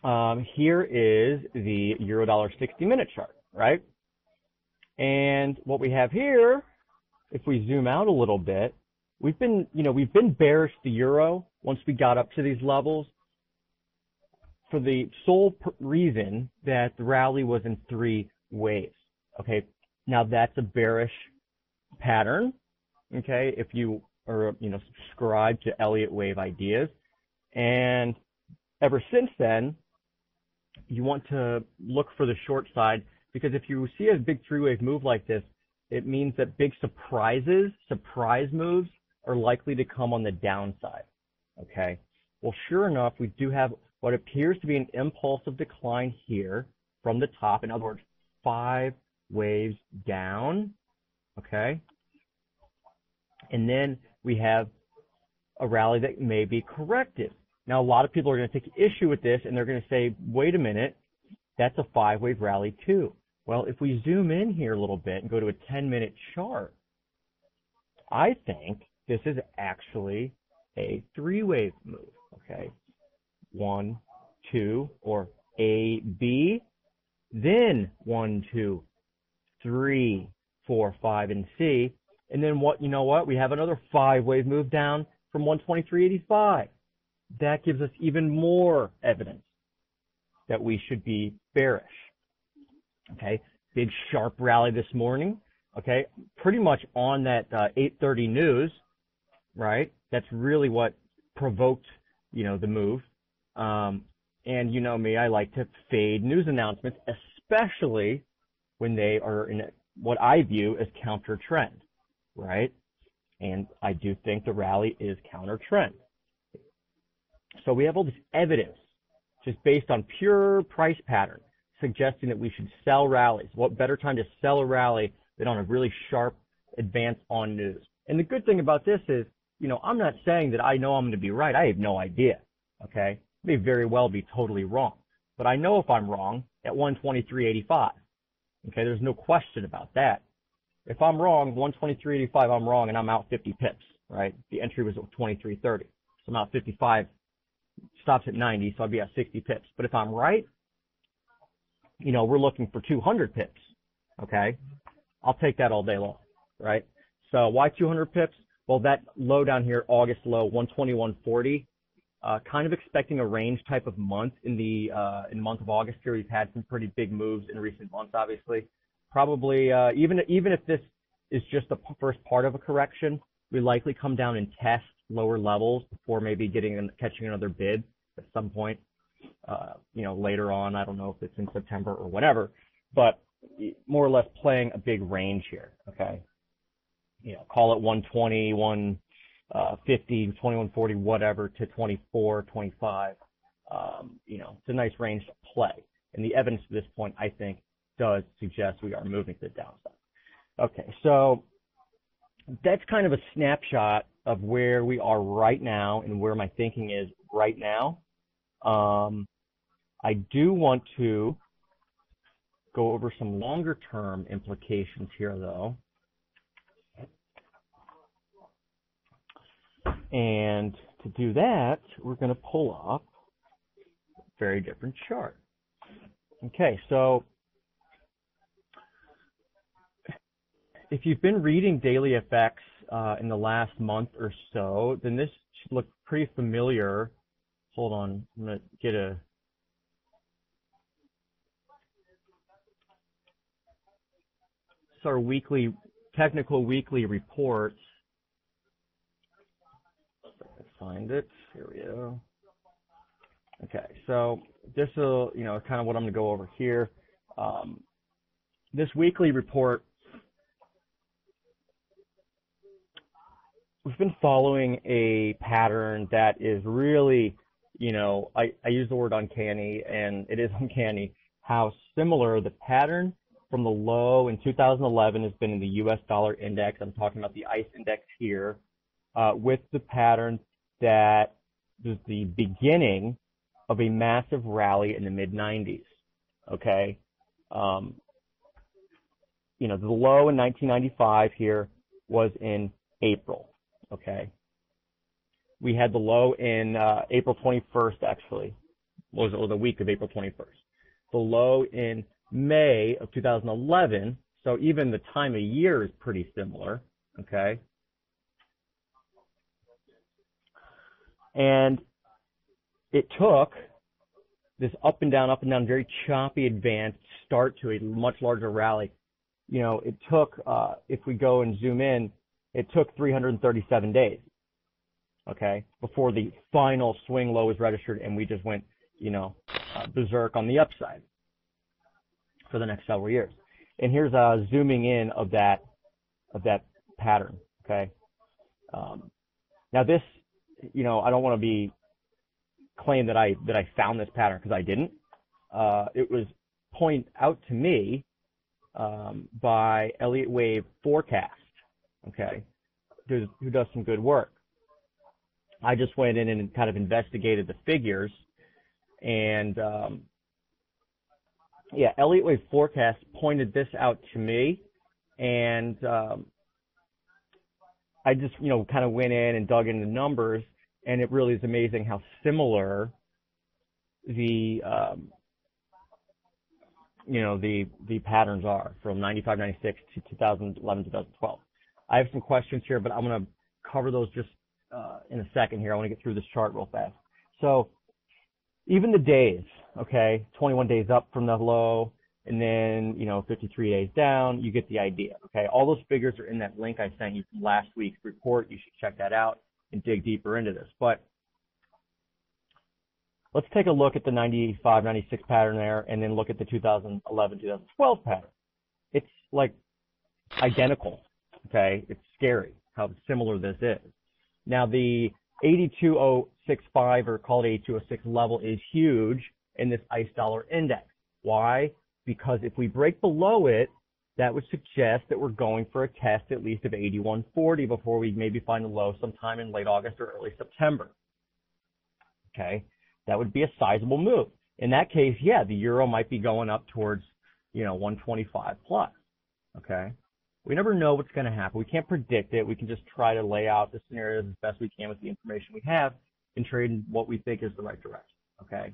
here is the Euro-dollar 60-minute chart, right? And what we have here, if we zoom out a little bit, we've been bearish the euro once we got up to these levels for the sole reason that the rally was in 3 waves. Okay, now that's a bearish pattern. Okay, if you are subscribe to Elliott wave ideas, and ever since then, you want to look for the short side, because if you see a big 3-wave move like this, it means that big surprise moves are likely to come on the downside. Okay. Well, sure enough, we do have what appears to be an impulsive decline here from the top. In other words, 5 waves down. Okay. And then we have a rally that may be corrected. Now, a lot of people are going to take issue with this, and they're going to say, wait a minute, that's a 5-wave rally too. Well, if we zoom in here a little bit and go to a 10-minute chart, I think this is actually a 3-wave move, okay? 1, 2, or A, B, then 1, 2, 3, 4, 5, and C, and then we have another 5-wave move down from 123.85. That gives us even more evidence that we should be bearish. Okay, big sharp rally this morning. Okay, pretty much on that 8:30 news, right? That's really what provoked, the move. And you know me, I like to fade news announcements, especially when they are in what I view as counter trend, right? And I do think the rally is counter trend. So we have all this evidence just based on pure price pattern suggesting that we should sell rallies. What better time to sell a rally than on a really sharp advance on news? And the good thing about this is, I'm not saying that I know I'm going to be right. I have no idea. Okay. I may very well be totally wrong, but I know if I'm wrong at 123.85. Okay. There's no question about that. If I'm wrong, 123.85, I'm wrong, and I'm out 50 pips, right? The entry was at 23.30. So I'm out 55. Stops at 90, so I'd be at 60 pips. But if I'm right, we're looking for 200 pips, okay? I'll take that all day long, right? So why 200 pips? Well, that low down here, August low, 121.40, kind of expecting a range type of month in the month of August here. We've had some pretty big moves in recent months, obviously. Probably, even if this is just the first part of a correction, we likely come down and test lower levels before maybe catching another bid at some point, later on. I don't know if it's in September or whatever, but more or less playing a big range here. Okay. Call it 120, 150, 2140, whatever, to 24, 25. It's a nice range to play. And the evidence to this point, I think, does suggest we are moving to the downside. Okay. So that's kind of a snapshot of where we are right now and where my thinking is right now. I do want to go over some longer term implications here, though. And to do that, we're going to pull up a very different chart. Okay, so if you've been reading DailyFX in the last month or so, then this should look pretty familiar. Hold on, I'm going to get our technical weekly reports. Find it. Here we go. Okay, so this will, kind of what I'm going to go over here. This weekly report, we've been following a pattern that is really, I use the word uncanny, and it is uncanny how similar the pattern from the low in 2011 has been in the U.S. dollar index. I'm talking about the ICE index here, with the pattern that was the beginning of a massive rally in the mid-90s. Okay, the low in 1995 here was in April. Okay, we had the low in April 21st, actually, the week of April 21st. The low in May of 2011, so even the time of year is pretty similar, okay? And it took this up and down, very choppy advance start to a much larger rally. You know, it took, if we go and zoom in, it took 337 days, okay, before the final swing low was registered and we just went, you know, berserk on the upside for the next several years. And here's zooming in of that pattern, okay? Now this, you know, I don't want to claim that I found this pattern, because I didn't. It was pointed out to me by Elliott Wave Forecast, okay, who does some good work. I just went in and kind of investigated the figures, and yeah, Elliott Wave Forecast pointed this out to me, and I just, you know, kind of went in and dug into numbers, and it really is amazing how similar the you know, the patterns are from 95, 96 to 2011, 2012. I have some questions here, but I'm going to cover those just in a second here. I want to get through this chart real fast. So even the days, okay, 21 days up from the low, and then, you know, 53 days down, you get the idea, okay? All those figures are in that link I sent you from last week's report. You should check that out and dig deeper into this. But let's take a look at the 95, 96 pattern there, and then look at the 2011, 2012 pattern. It's like identical, okay? It's scary how similar this is. Now, the 82065, or called 8206 level, is huge in this ICE dollar index. Why? Because if we break below it, that would suggest that we're going for a test at least of 8140 before we maybe find a low sometime in late August or early September. Okay? That would be a sizable move. In that case, yeah, the euro might be going up towards, you know, 125 plus. Okay? We never know what's going to happen. We can't predict it. We can just try to lay out the scenarios as best we can with the information we have and trade in what we think is the right direction. Okay?